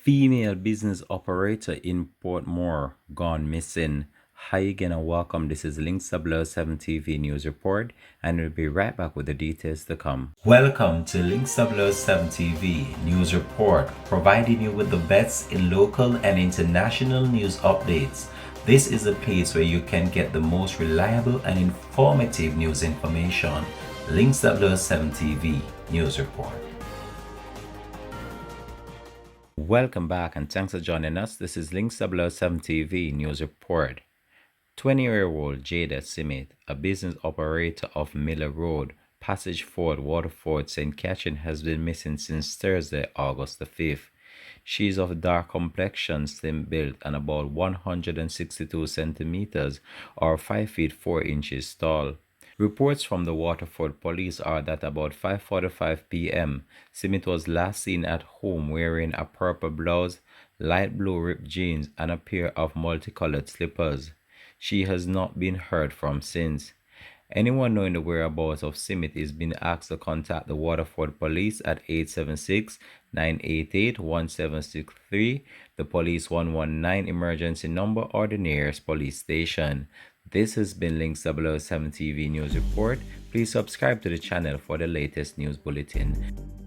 Female business operator in Portmore gone missing. Hi again and welcome. This is Links 7 TV News Report, and we'll be right back with the details to come. Welcome to Links 7 TV News Report, providing you with the best in local and international news updates. This is a place where you can get the most reliable and informative news information. Links 7 TV News Report. Welcome back and thanks for joining us. This is Link 7 TV News Report. 20-year-old Jada Simit, a business operator of Miller Road, Passage Ford, Waterford, St. Catherine, has been missing since Thursday, August the 5th. She is of dark complexion, slim build, and about 162 centimeters or 5 feet 4 inches tall. Reports from the Waterford police are that about 5:45 p.m., Simit was last seen at home wearing a purple blouse, light blue ripped jeans, and a pair of multicolored slippers. She has not been heard from since. Anyone knowing the whereabouts of Simit is being asked to contact the Waterford police at 876-988-1763, the police 119 emergency number, or the nearest police station. This has been Link 7 TV News Report. Please subscribe to the channel for the latest news bulletin.